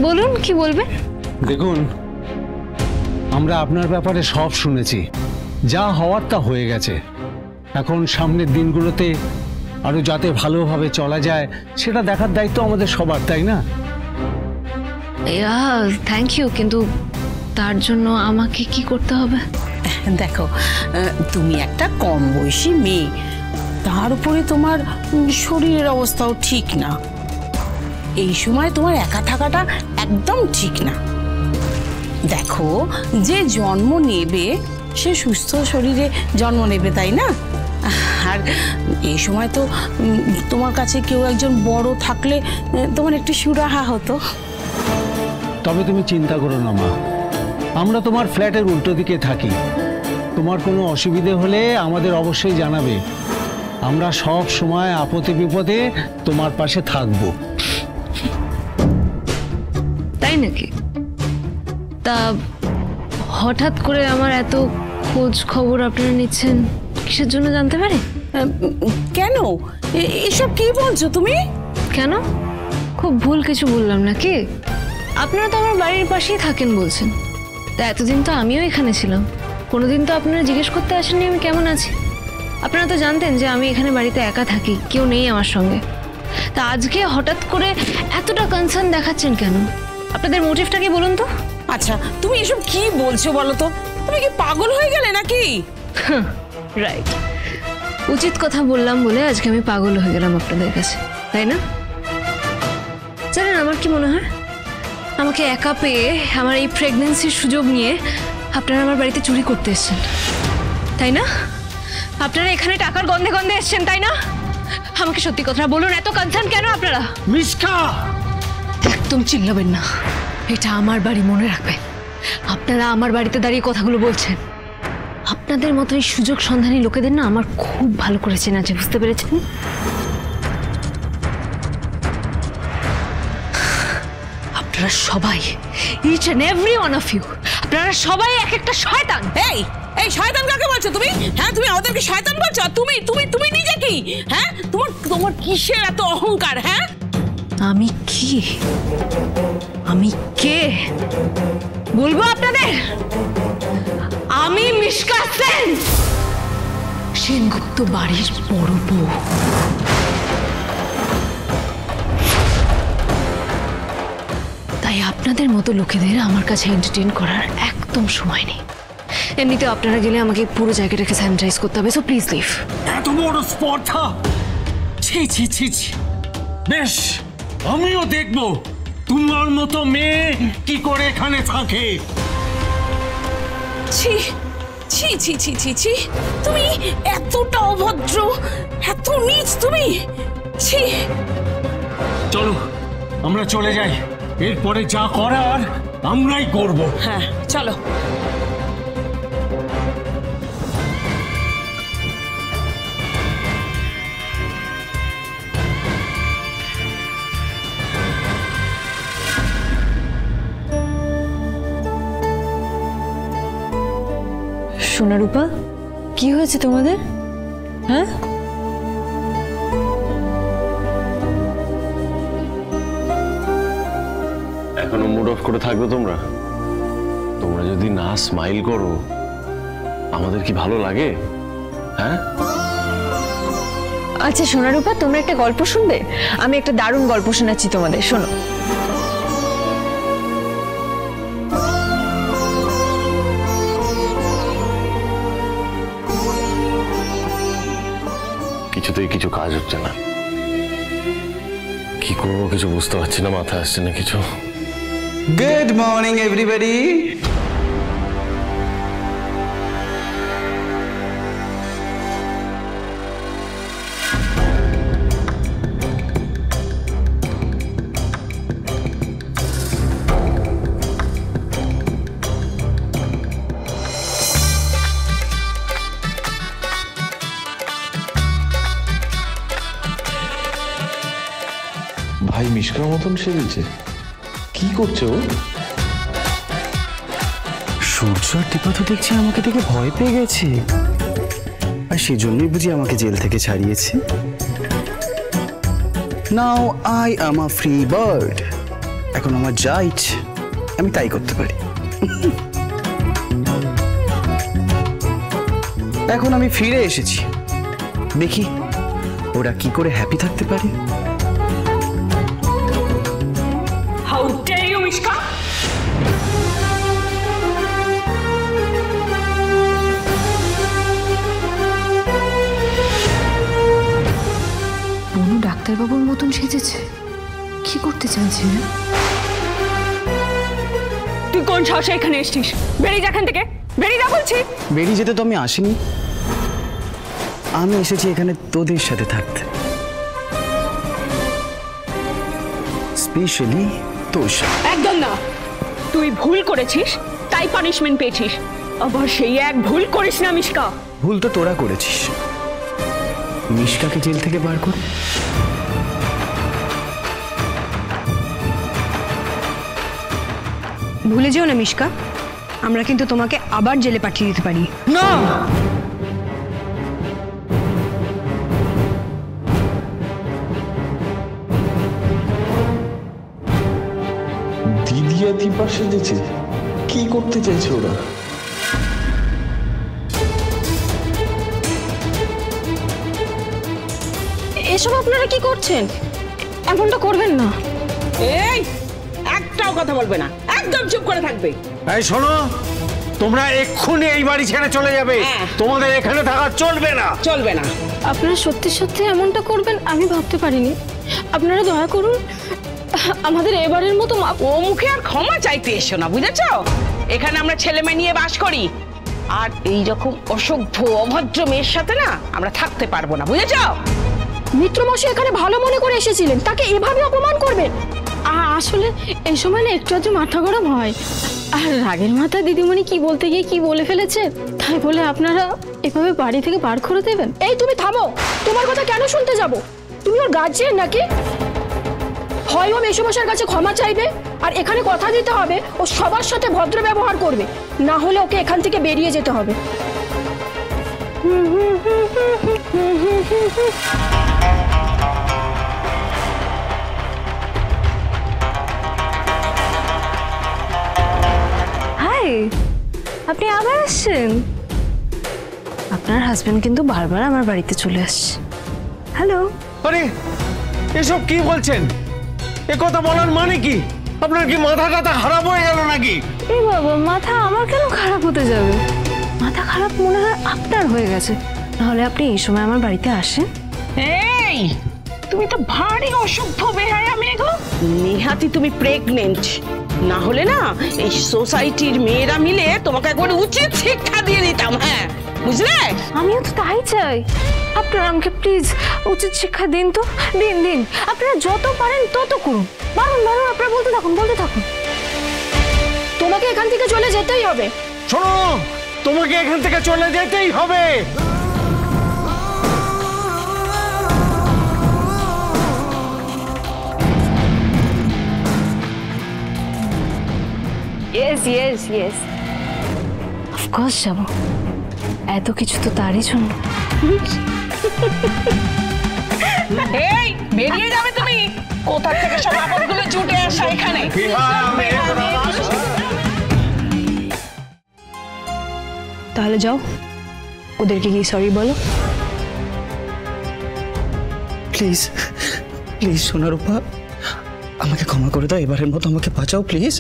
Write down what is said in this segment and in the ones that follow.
বলুন কি বলবেন। দেখুন, আমরা আপনার ব্যাপারে সব শুনেছি, যা হওয়ার তা হয়ে গেছে। এখন সামনের দিনগুলোতে আরো যাতে ভালোভাবে চলা যায় সেটা দেখার দায়িত্ব আমাদের সবার, তাই না? থ্যাংক ইউ, কিন্তু তার জন্য আমাকে কি করতে হবে? দেখো, তুমি একটা কম বয়সী মেয়ে, তার উপরে তোমার শরীরের অবস্থাও ঠিক না। এই সময় তোমার একা থাকাটা একদম ঠিক না। দেখো, যে জন্ম নেবে সে সুস্থ শরীরে জন্ম নেবে, তাই না? আর এই সময় তো তোমার কাছে কেউ একজন বড় থাকলে তোমার একটু সুরাহা হতো। তবে তুমি চিন্তা করো না মা, আমরা তোমার ফ্ল্যাটের উল্টো দিকে থাকি। তোমার কোনো অসুবিধে হলে আমাদের অবশ্যই জানাবে। আমরা সব সময় আপদে বিপদে তোমার পাশে থাকবো। তাই নাকি? তা হঠাৎ করে আমার এত খোঁজ খবর আপনারা নিচ্ছেন, কিসের জন্য জানতে পারে? কেন এসব কি বলছো তুমি? কেন, খুব ভুল কিছু বললাম নাকি? আপনারা তো আমার বাড়ির পাশেই থাকেন বলছেন, তা এতদিন তো আমিও এখানে ছিলাম। কোনোদিন তো আপনারা জিজ্ঞেস করতে আসেননি আমি কেমন আছি। আপনারা তো জানতেন যে আমি এখানে বাড়িতে একা থাকি, কেউ নেই আমার সঙ্গে। তা আজকে হঠাৎ করে এতটা কনসার্ন দেখাচ্ছেন কেন? আপনাদের মোটিভটা কি বলুন তো? আচ্ছা, তুমি এসব কি বলছো বলো তো? তুমি কি পাগল হয়ে গেলে নাকি? রাইট, উচিত কথা বললাম বলে আজকে আমি পাগল হয়ে গেলাম আপনাদের কাছে, তাই না? জানেন আমার কি মনে হয়, আমাকে একা পেয়ে আমার এই প্রেগন্যান্সির সুযোগ নিয়ে আপনারা আমার বাড়িতে চুরি করতে এসেছেন, তাই না? আপনারা এখানে টাকার গন্ধে গন্ধে এসেছেন, তাই না? আমাকে সত্যি কথা বলুন, এত কনসার্ন কেন আপনারা? মিশকা, একদম চিল্লাবেন না, এটা আমার বাড়ি, মনে রাখবেন। আপনারা আমার বাড়িতে দাঁড়িয়ে কথাগুলো বলছেন। আপনাদের মতো এই সুযোগ সন্ধানী লোকেদের না আমার খুব ভালো করে চেনা আছে, বুঝতে পেরেছেন? আপনারা সবাই, each and every one of you, আপনারা সবাই এক একটা শয়তান। এই শয়তান কাকে বলছো তুমি? হ্যাঁ, তুমি আমাদেরকে শয়তান বলছো? তুমি তুমি তুমি নিজে কি? হ্যাঁ, তোমার কিসের এত অহংকার? হ্যাঁ, আমি কি, আমি কে বলবো আপনাদের? আমি মিশকা সেন, সেনগুপ্ত বাড়ির বড় বউ। তাই আপনাদের মতো লোকেদের আমার কাছে এন্টারটেইন করার একদম সময় নেই। এমনিতে আপনারা গেলে আমাকে পুরো জায়গাটাকে স্যানিটাইজ করতে হবে, সো প্লিজ লিভ। এত বড় স্পর্ধা! ছি ছি ছি ছি! বেশ, আমিও দেখবো তোমার মতো মেয়ে কি করে এখানে থাকে। ছি ছি ছি ছি ছি ছি! তুমি এতটা অভদ্র, এত নীচ তুমি! ছি! চলো আমরা চলে যাই, এরপরে যা করার আমরাই করব। হ্যাঁ, চলো। সোনারূপা, কি হয়েছে তোমাদের? হ্যাঁ, এখনো মুড অফ করে থাকবে তোমরা? তোমরা যদি না স্মাইল করো আমাদের কি ভালো লাগে? হ্যাঁ, আচ্ছা সোনারূপা, তোমরা একটা গল্প শুনবে? আমি একটা দারুণ গল্প শোনাচ্ছি তোমাদের, শোনো। কিছুতেই কিছু কাজ হচ্ছে না, কি করবো কিছু বুঝতে পারছি না, মাথায় আসছে না কিছু। Good morning, everybody. ভাই মিশকার মতন সেজেছে, কি করছে ও? সূর্য আর দীপা তো দেখছি আমাকে দেখে ভয় পেয়ে গেছে, আর সেজন্যই বুঝি আমাকে জেল থেকে ছাড়িয়েছে। Now I am a free bird. এখন আমার যা ইচ্ছে আমি তাই করতে পারি। এখন আমি ফিরে এসেছি, দেখি ওরা কি করে হ্যাপি থাকতে পারে। How dare you Mishka! বনু ডাক্তারবাবুর মতন সেজেছে, কি করতে চাইছেন? তুই কোন সাহসে এখানে এসেছিস? বেরিয়ে যা এখান থেকে, বেরিয়ে যা বলছি। বেরিয়ে যেতে তো আমি আসিনি, আমি এসেছি এখানে তোদের সাথে থাকতে, স্পেশালি তোর সাথে। একদম না, তুই ভুল করেছিস তাই পানিশমেন্ট পেয়েছিস। আবার সেই এক ভুল করিস না মিশকা। ভুল তো তোরা করেছিস, মিশকাকে জেল থেকে বার করে। ভুলে যেও না মিশকা, আমরা কিন্তু তোমাকে আবার জেলে পাঠিয়ে দিতে পারি। না, দিদিয়া দীপা সেজেছে, কি করতে চাইছে ওরা? এসব আপনারা কি করছেন? এমনটা করবেন না। এই একটাও কথা বলবে না, একদম চুপ করে থাকবে। এই শোনো, তোমরা এক্ষুনি এই বাড়ি ছেড়ে চলে যাবে। হ্যাঁ। তোমাদের এখানে থাকা চলবে না। চলবে না। আপনারা সত্যি সত্যি এমনটা করবেন আমি ভাবতে পারিনি। আপনারা দয়া করুন, আমাদের এবারের মতো ও মুখে আর ক্ষমা চাইতে এসো না, বুঝেছ? এখানে আমরা ছেলে মেয়ে নিয়ে বাস করি, আর এই রকম অসভ্য অভদ্র মেয়ের সাথে না আমরা থাকতে পারবো না, বুঝেছ? মিত্রমশাই এখানে ভালো মনে করে এসেছিলেন, তাকে এভাবে অপমান করবেন? আসলে এই সময় না একটু আধটু মাথা গরম হয়, আর রাগের মাথা দিদিমণি কি বলতে গিয়ে কি বলে ফেলেছে, তাই বলে আপনারা এভাবে বাড়ি থেকে বার করে দেবেন? এই তুমি থামো, তোমার কথা কেন শুনতে যাব? তুমি ওর গার্জিয়ান নাকি? হয় ও মেসোমশাইয়ের কাছে ক্ষমা চাইবে, আর এখানে কথা দিতে হবে ও সবার সাথে ভদ্র ব্যবহার করবে, না হলে ওকে এখান থেকে বেরিয়ে যেতে হবে। হাই, আপনি আবার আসছেন? আপনার হাজবেন্ড কিন্তু বারবার আমার বাড়িতে চলে আসছে। হ্যালো। আরে এসব কি বলছেন? এ কথা বলার মানে কি? আপনার কি মাথা টাথা খারাপ হয়ে গেল নাকি? এই বাবা, মাথা আমার কেন খারাপ হতে যাবে? মাথা খারাপ মনে হয় আপনার হয়ে গেছে, নাহলে আপনি এই সময় আমার বাড়িতে আসেন? এই তুমি তো ভারী অসভ্য বেহায়া মেয়ে গো। নিহাতি তুমি প্রেগনেন্ট, না হলে না এই সোসাইটির মেয়েরা মিলে তোমাকে একবার উচিত শিক্ষা দিয়ে দিতাম। হ্যাঁ, বুঝলে? আমিও তো তাই চাই। আপনারা আমাকে প্লিজ উচিত শিক্ষা দিন তো, দিন দিন। আপনারা যত পারেন তত করুন, বারণ বারণ আপনারা বলতে থাকুন, বলতে থাকুন। তোমাকে এখান থেকে চলে যেতেই হবে। শোনো, তোমাকে এখান থেকে চলে যেতেই হবে। ইয়েস ইয়েস ইয়েস, অফকোর্স যাবো। এত কিছু তো তারই জন্য। এই বেরিয়ে যাবে তুমি। কোথা থেকে সব আপদগুলো জুটে আসা এখানে? তাহলে যাও, ওদেরকে গিয়ে সরি বলো। প্লিজ প্লিজ সোনার উপা, আমাকে ক্ষমা করে দাও, এবারের মতো আমাকে বাঁচাও প্লিজ।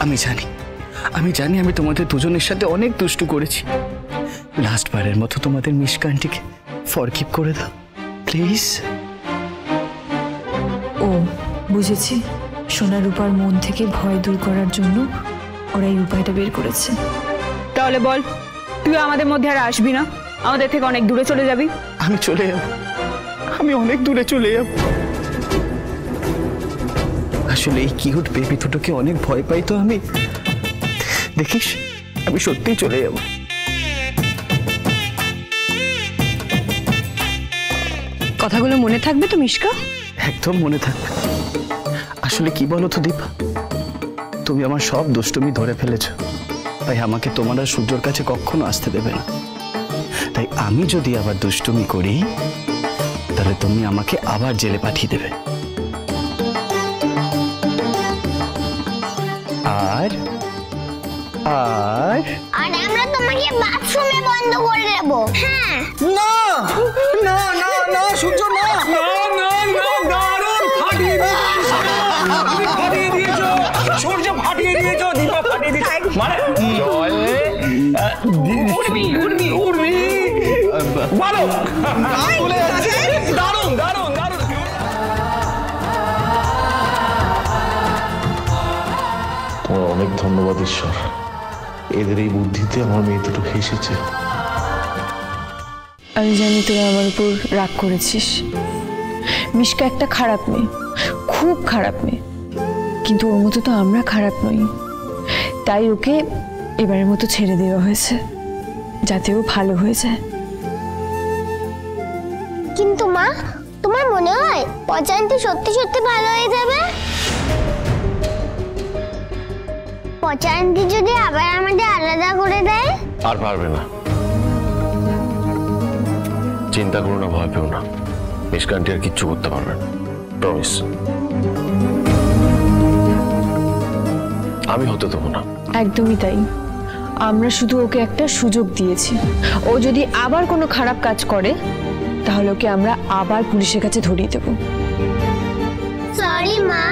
আমি জানি আমি তোমাদের দুজনের সাথে অনেক দুষ্টু করেছি। লাস্ট বারের মতো তোমাদের মিশকা আন্টিকে ফরগিভ করে দাও প্লিজ। ও বুঝেছি, সোনার রূপার মন থেকে ভয় দূর করার জন্য ওরা এই উপায়টা বের করেছে। তাহলে বল, তুই আমাদের মধ্যে আর আসবি না? আমাদের থেকে অনেক দূরে চলে যাবি? আমি চলে যাব, আমি অনেক দূরে চলে যাব। আসলে এই কিউট বেবি দুটোকে অনেক ভয় পাই তো আমি। দেখিস, আমি সত্যিই চলে যাব। কথাগুলো মনে থাকবে তো মিশকা? একদম মনে থাকবে। আসলে কি বলো তো দীপা, তুমি আমার সব দুষ্টুমি ধরে ফেলেছো, তাই আমাকে তোমার আর সূর্যর কাছে কখনো আসতে দেবে না। তাই আমি যদি আবার দুষ্টুমি করি, তাহলে তুমি আমাকে আবার জেলে পাঠিয়ে দেবে। আর আর আর আমরা তোমাকে বাথরুমে বন্ধ করে দেব। হ্যাঁ না না না না সূর্য না না না না দারুণ ফাটিয়ে দিয়েছো, ফাটিয়ে দিয়েছো সূর্য, ফাটিয়ে দিয়েছো দীপা, ফাটিয়ে দিয়েছো মানে জলে উর্মি উর্মি উর্মি বলো বলে যাচ্ছে দারুণ দারুণ দারুণ। তোমার অনেক ধন্যবাদ ঈশ্বর, এদের এই বুদ্ধিতে আমার মেয়ে দুটো হেসেছে। আমি জানি তোরা আমার উপর রাগ করেছিস। মিশকা একটা খারাপ মেয়ে, খুব খারাপ মেয়ে, কিন্তু ওর মতো তো আমরা খারাপ নই। তাই ওকে এবারের মতো ছেড়ে দেওয়া হয়েছে, যাতে ও ভালো হয়ে যায়। কিন্তু মা, তোমার মনে হয় পচান্তি সত্যি সত্যি ভালো হয়ে যাবে? পচান্তি যদি আবার আমাদের আলাদা করে দেয়? আর পারবে না, চিন্তা করো না, ভয় পেও না, মিশকান্তি আর কিচ্ছু করতে পারবে না, প্রমিস। আমি হতে দেবো না। একদমই তাই, আমরা শুধু ওকে একটা সুযোগ দিয়েছি। ও যদি আবার কোনো খারাপ কাজ করে তাহলে ওকে আমরা আবার পুলিশের কাছে ধরিয়ে দেব। সরি মা।